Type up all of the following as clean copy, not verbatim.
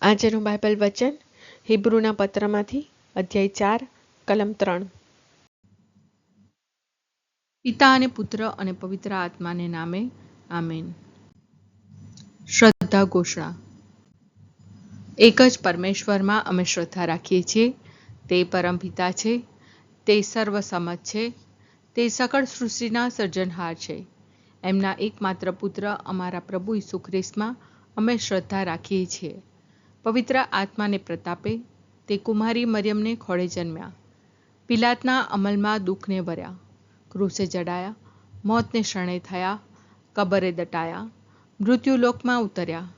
આજનું બાઇબલ વચન હિબ્રુના પત્રમાંથી અધ્યાય 4 કલમ 3। પિતા અને પુત્ર અને પવિત્ર આત્માને નામે આમેન। શ્રદ્ધા ઘોષણા। એક જ પરમેશ્વરમાં અમે શ્રદ્ધા રાખીએ છીએ। તે પરમપિતા છે, તે સર્વસમત છે, તે સકળ સૃષ્ટિના સર્જનહાર છે। એમના એકમાત્ર પુત્ર અમારા પ્રભુ ઈસુ ખ્રિસ્તમાં અમે શ્રદ્ધા રાખીએ છીએ। પવિત્ર આત્માને પ્રતાપે તે કુમારી મરિયમને ખોળે જન્મ્યા, પિલાતના અમલમાં દુઃખને ભર્યા, ક્રૂસે જડાયા, મોતને શરણે થયા, કબરે દટાયા, મૃત્યુલોકમાં ઉતર્યા,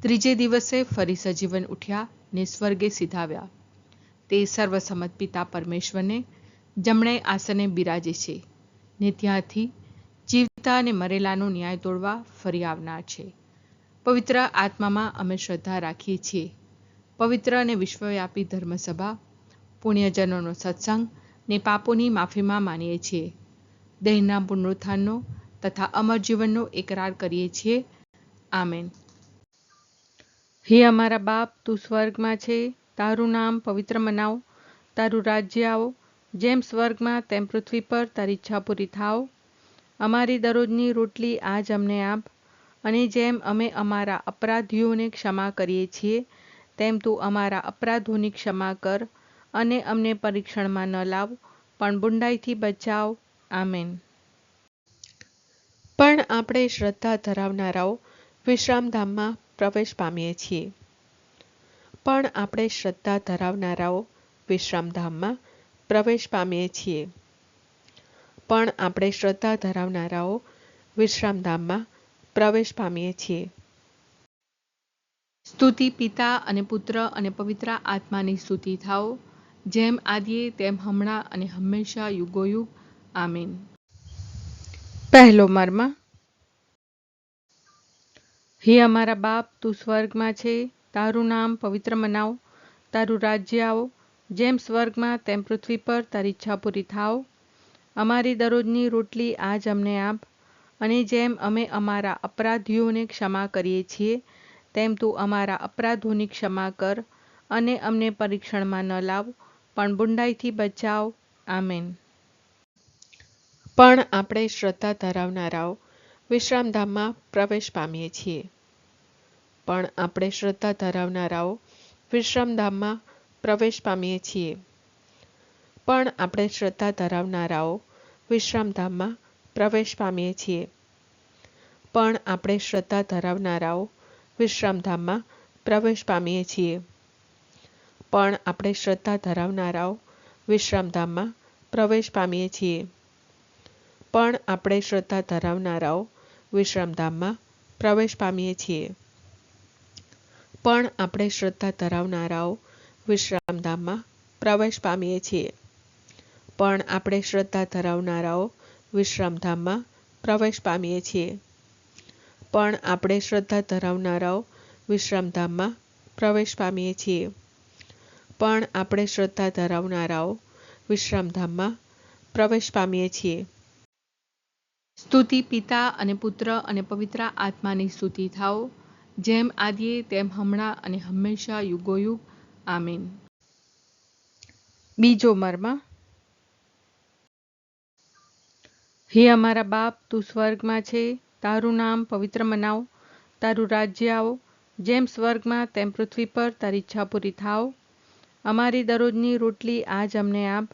ત્રીજે દિવસે ફરી સજીવન ઉઠ્યા ને સ્વર્ગે સિધાવ્યા। તે સર્વસમત પિતા પરમેશ્વરને જમણે આસને બિરાજે છે ને ત્યાંથી જીવતા અને મરેલાનો ન્યાય તોડવા ફરી આવનાર છે। પવિત્ર આત્મામાં અમે શ્રદ્ધા રાખીએ છીએ। પવિત્ર અને વિશ્વવ્યાપી ધર્મસભા, પુણ્યજનોનો સત્સંગ ને પાપોની માફીમાં માનીએ છીએ। દેહના પુનરુત્થાનનો તથા અમર જીવનનો એકરાર કરીએ છીએ। આમેન। હે અમારા બાપ, તું સ્વર્ગમાં છે, તારું નામ પવિત્ર મનાવ, તારું રાજ્ય આવો, જેમ સ્વર્ગમાં તેમ પૃથ્વી પર તારી ઈચ્છા પૂરી થાવ। અમારી દરરોજની રોટલી આજ અમને આપ, અને જેમ અમે અમારા અપરાધીઓને ક્ષમા કરીએ છીએ તેમ તું અમારા અપરાધોની ક્ષમા કર, અને અમને પરીક્ષણમાં ન લાવ પણ બુંડાઈથી બચાવ। આમેન। પણ આપણે શ્રદ્ધા ધરાવનારાઓ વિશ્રામધામમાં પ્રવેશ પામીએ છીએ। પણ આપણે શ્રદ્ધા ધરાવનારાઓ વિશ્રામધામમાં પ્રવેશ પામીએ છીએ। પણ આપણે શ્રદ્ધા ધરાવનારાઓ વિશ્રામધામમાં પ્રવેશ પામીએ છીએ। સ્તુતિ પિતા અને પુત્ર અને પવિત્ર આત્માની સ્તુતિ થાઓ, જેમ આદિએ તેમ હમણાં અને હંમેશા યુગોયુગ। આમીન। પહેલો મર્મ। હે અમારા બાપ, તું સ્વર્ગમાં છે, તારું નામ પવિત્ર મનાવ, તારું રાજ્ય આવો, જેમ સ્વર્ગમાં તેમ પૃથ્વી પર તારી ઈચ્છા પૂરી થાવ। અમારી દરરોજની રોટલી આજ અમને આપ, અને જેમ અમે અમારા અપરાધીઓને ક્ષમા કરીએ છીએ તેમ તું અમારા અપરાધોની ક્ષમા કર, અને અમને પરીક્ષણમાં ન લાવ પણ બુંડાઈથી બચાવ। આમેન। પણ આપણે શ્રદ્ધા ધરાવનારાઓ વિશ્રામધામમાં પ્રવેશ પામીએ છીએ। પણ આપણે શ્રદ્ધા ધરાવનારાઓ વિશ્રામધામમાં પ્રવેશ પામીએ છીએ। પણ આપણે શ્રદ્ધા ધરાવનારાઓ વિશ્રામધામમાં પ્રવેશ પામીએ છીએ। પણ આપણે શ્રદ્ધા ધરાવનારાઓ વિશ્રામધામમાં પ્રવેશ પામીએ છીએ। પણ આપણે શ્રદ્ધા ધરાવનારાઓ વિશ્રામધામમાં પ્રવેશ પામીએ છીએ। પણ આપણે શ્રદ્ધા ધરાવનારાઓ વિશ્રામધામમાં પ્રવેશ પામીએ છીએ। પણ આપણે શ્રદ્ધા ધરાવનારાઓ વિશ્રામધામમાં પ્રવેશ પામીએ છીએ। પણ આપણે શ્રદ્ધા ધરાવનારાઓ વિશ્રામધામમાં પ્રવેશ પામીએ છીએ। પણ આપણે શ્રદ્ધા ધરાવનારાઓ વિશ્રામધામમાં પ્રવેશ પામીએ છીએ। પણ આપણે શ્રદ્ધા ધરાવનારાઓ વિશ્રામધામમાં પ્રવેશ પામીએ છીએ। સ્તુતિ પિતા અને પુત્ર અને પવિત્ર આત્માની સ્તુતિ થાઓ, જેમ આદિએ તેમ હમણાં અને હંમેશા યુગોયુગ। આમીન। બીજો મર્મ। હે અમારા બાપ, તું સ્વર્ગમાં છે, તારું નામ પવિત્ર મનાવ, તારું રાજ્ય આવો, જેમ સ્વર્ગમાં તેમ પૃથ્વી પર તારી ઈચ્છા પૂરી થાવ। અમારી દરરોજની રોટલી આજ અમને આપ,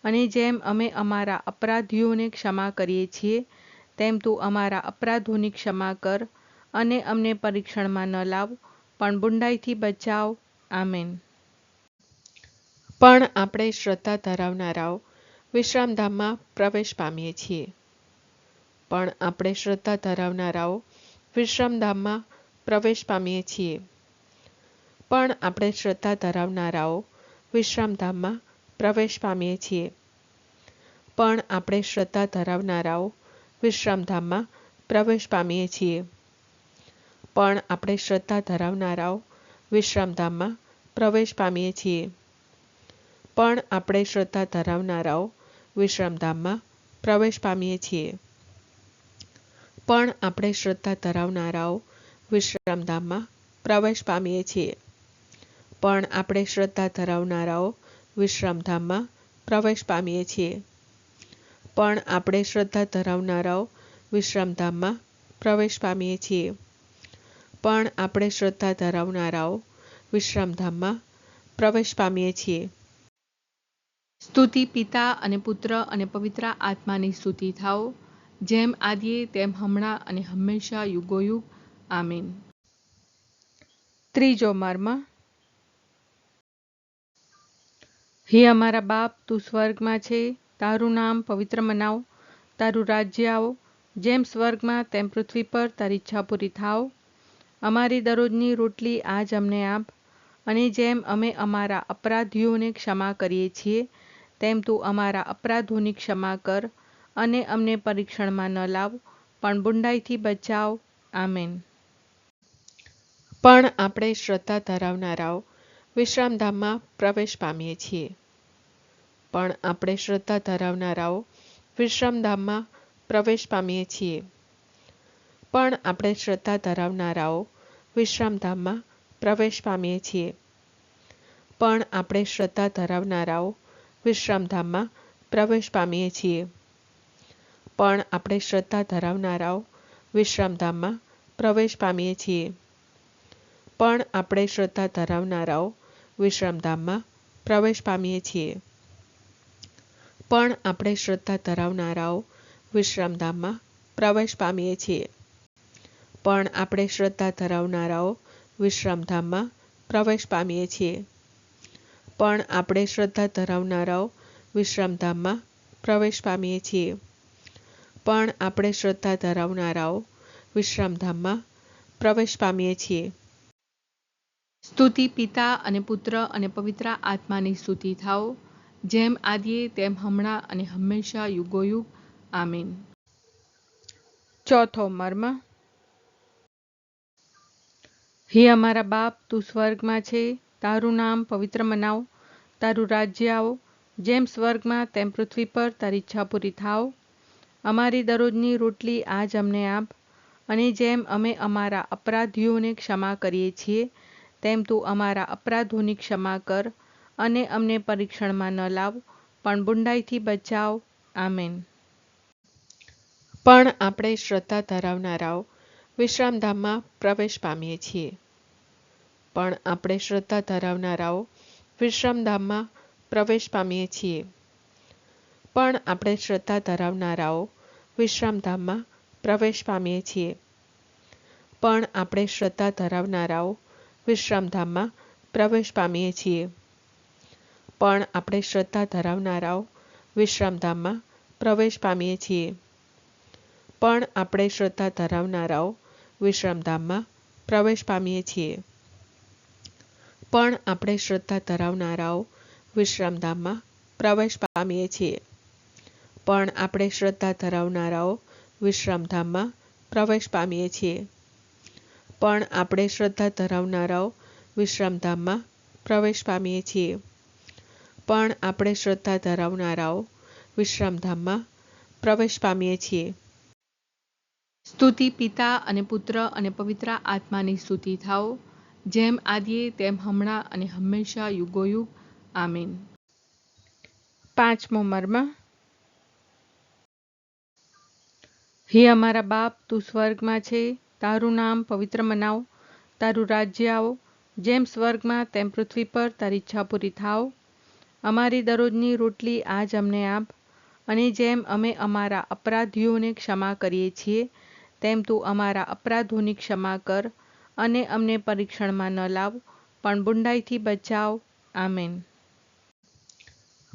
અને જેમ અમે અમારા અપરાધીઓને ક્ષમા કરીએ છીએ તેમ તું અમારા અપરાધોની ક્ષમા કર, અને અમને પરીક્ષણમાં ન લાવ પણ બુંડાઈથી બચાવ। આમેન। પણ આપણે શ્રદ્ધા ધરાવનારાઓ વિશ્રામધામમાં પ્રવેશ પામીએ છીએ। પણ આપણે શ્રદ્ધા ધરાવનારાઓ વિશ્રામધામમાં પ્રવેશ પામીએ છીએ। પણ આપણે શ્રદ્ધા ધરાવનારાઓ વિશ્રામધામમાં પ્રવેશ પામીએ છીએ। પણ આપણે શ્રદ્ધા ધરાવનારાઓ વિશ્રામધામમાં પ્રવેશ પામીએ છીએ। પણ આપણે શ્રદ્ધા ધરાવનારાઓ વિશ્રામધામમાં પ્રવેશ પામીએ છીએ। પણ આપણે શ્રદ્ધા ધરાવનારાઓ વિશ્રામધામમાં પ્રવેશ પામીએ છીએ। પણ આપણે શ્રદ્ધા ધરાવનારાઓ વિશ્રામધામમાં પ્રવેશ પામીએ છીએ। પણ આપણે શ્રદ્ધા ધરાવનારાઓ વિશ્રામધામમાં પ્રવેશ પામીએ છીએ. પણ આપણે શ્રદ્ધા ધરાવનારાઓ વિશ્રામધામમાં પ્રવેશ પામીએ છીએ. પણ આપણે શ્રદ્ધા ધરાવનારાઓ વિશ્રામધામમાં પ્રવેશ પામીએ છીએ. સ્તુતિ પિતા અને પુત્ર અને પવિત્ર આત્માની સ્તુતિ થાઓ, જેમ આદિએ તેમ હમણાં અને હંમેશા યુગોયુગ. આમીન. ત્રીજો મર્મ. હે અમારા બાપ, તું સ્વર્ગમાં છે, તારું નામ પવિત્ર મનાવ, તારું રાજ્ય આવો, જેમ સ્વર્ગમાં તેમ પૃથ્વી પર તારી ઈચ્છા પૂરી થાવ. અમારી દરરોજની રોટલી આજ અમને આપ, અને જેમ અમે અમારા અપરાધીઓને ક્ષમા કરીએ છીએ, તેમ તું અમારા અપરાધોની ક્ષમા કર, અને અમને પરીક્ષણમાં ન લાવ, પણ બુંડાઈથી બચાવ. આમેન. પણ આપણે શ્રદ્ધા ધરાવનારાઓ વિશ્રામધામમાં પ્રવેશ પામીએ છીએ. પણ આપણે શ્રદ્ધા ધરાવનારાઓ વિશ્રામધામમાં પ્રવેશ પામીએ છીએ. પણ આપણે શ્રદ્ધા ધરાવનારાઓ વિશ્રામધામમાં પ્રવેશ પામીએ છીએ. પણ આપણે શ્રદ્ધા ધરાવનારાઓ વિશ્રામધામમાં પ્રવેશ પામીએ છીએ. પણ આપણે શ્રદ્ધા ધરાવનારાઓ વિશ્રામધામમાં પ્રવેશ પામીએ છીએ. પણ આપણે શ્રદ્ધા ધરાવનારાઓ વિશ્રામધામમાં પ્રવેશ પામીએ છીએ. પણ આપણે શ્રદ્ધા ધરાવનારાઓ વિશ્રામધામમાં પ્રવેશ પામીએ છીએ. પણ આપણે શ્રદ્ધા ધરાવનારાઓ વિશ્રામધામમાં પ્રવેશ પામીએ છીએ. પણ આપણે શ્રદ્ધા ધરાવનારાઓ વિશ્રામધામમાં પ્રવેશ પામીએ છીએ. પણ આપણે શ્રદ્ધા ધરાવનારાઓ વિશ્રામધામમાં પ્રવેશ પામીએ છીએ. સ્તુતિ પિતા અને પુત્ર અને પવિત્ર આત્માની સ્તુતિ થાઓ, જેમ આદિએ તેમ હમણાં અને હંમેશા યુગોયુગ. આમીન. ચોથો મર્મ. હે અમારા બાપ, તું સ્વર્ગમાં છે, તારું નામ પવિત્ર મનાવ, તારું રાજ્ય આવો, જેમ સ્વર્ગમાં તેમ પૃથ્વી પર તારી ઈચ્છા પૂરી થાવ. અમારી દરરોજની રોટલી આજ અમને આપ, અને જેમ અમે અમારા અપરાધીઓને ક્ષમા કરીએ છીએ, તેમ તું અમારા અપરાધોની ક્ષમા કર, અને અમને પરીક્ષણમાં ન લાવ, પણ બુંડાઈથી બચાવ. આમેન. પણ આપણે શ્રદ્ધા ધરાવનારાઓ વિશ્રામધામમાં પ્રવેશ પામીએ છીએ. પણ આપણે શ્રદ્ધા ધરાવનારાઓ વિશ્રામધામમાં પ્રવેશ પામીએ છીએ. પણ આપણે શ્રદ્ધા ધરાવનારાઓ વિશ્રામધામમાં પ્રવેશ પામીએ છીએ. પણ આપણે શ્રદ્ધા ધરાવનારાઓ વિશ્રામધામમાં પ્રવેશ પામીએ છીએ. પણ આપણે શ્રદ્ધા ધરાવનારાઓ વિશ્રામધામમાં પ્રવેશ પામીએ છીએ. પણ આપણે શ્રદ્ધા ધરાવનારાઓ વિશ્રામધામમાં પ્રવેશ પામીએ છીએ. પણ આપણે શ્રદ્ધા ધરાવનારાઓ વિશ્રામધામમાં પ્રવેશ પામીએ છીએ. પણ આપણે શ્રદ્ધા ધરાવનારાઓ વિશ્રામધામમાં પ્રવેશ પામીએ છીએ. પણ આપણે શ્રદ્ધા ધરાવનારાઓ વિશ્રામધામમાં પ્રવેશ પામીએ છીએ. પણ આપણે શ્રદ્ધા ધરાવનારાઓ વિશ્રામધામમાં પ્રવેશ પામીએ છીએ. સ્તુતિ પિતા અને પુત્ર અને પવિત્ર આત્માની સ્તુતિ થાઓ, જેમ આદિએ તેમ હમણાં અને હંમેશા યુગોયુગ. આમીન. પાંચમો મર્મ. હે અમારા બાપ, તું સ્વર્ગમાં છે, તારું નામ પવિત્ર મનાવ, તારું રાજ્ય આવો, જેમ સ્વર્ગમાં તેમ પૃથ્વી પર તારી ઈચ્છા પૂરી થાવ. અમારી દરરોજની રોટલી આજ અમને આપ, અને જેમ અમે અમારા અપરાધીઓને ક્ષમા કરીએ છીએ, તેમ તું અમારા અપરાધોની ક્ષમા કર, અને અમને પરીક્ષણમાં ન લાવ, પણ બુંડાઈથી બચાવ. આમેન.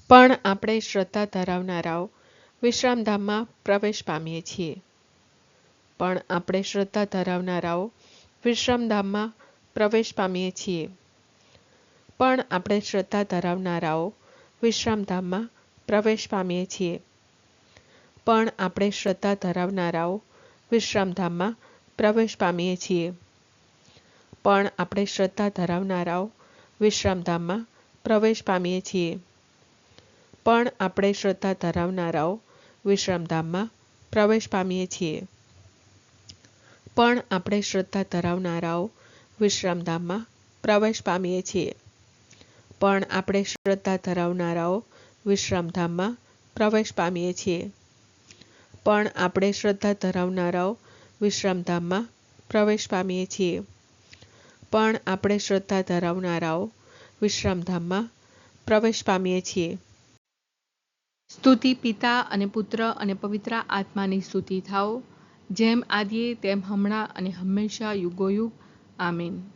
પણ આપણે શ્રદ્ધા ધરાવનારાઓ વિશ્રામધામમાં પ્રવેશ પામીએ છીએ. પણ આપણે શ્રદ્ધા ધરાવનારાઓ વિશ્રામધામમાં પ્રવેશ પામીએ છીએ. પણ આપણે શ્રદ્ધા ધરાવનારાઓ વિશ્રામધામમાં પ્રવેશ પામીએ છીએ. પણ આપણે શ્રદ્ધા ધરાવનારાઓ વિશ્રામધામમાં પ્રવેશ પામીએ છીએ. પણ આપણે શ્રદ્ધા ધરાવનારાઓ વિશ્રામધામમાં પ્રવેશ પામીએ છીએ. પણ આપણે શ્રદ્ધા ધરાવનારાઓ વિશ્રામધામમાં પ્રવેશ પામીએ છીએ. પણ આપણે શ્રદ્ધા ધરાવનારાઓ વિશ્રામધામમાં પ્રવેશ પામીએ છીએ. પણ આપણે શ્રદ્ધા ધરાવનારાઓ વિશ્રામધામમાં પ્રવેશ પામીએ છીએ. પણ આપણે શ્રદ્ધા ધરાવનારાઓ વિશ્રામધામમાં પ્રવેશ પામીએ છીએ. પણ આપણે શ્રદ્ધા ધરાવનારાઓ વિશ્રામધામમાં પ્રવેશ પામીએ છીએ. સ્તુતિ પિતા અને પુત્ર અને પવિત્ર આત્માની સ્તુતિ થાઓ, જેમ આદિએ તેમ હમણાં અને હંમેશા યુગોયુગ. આમીન.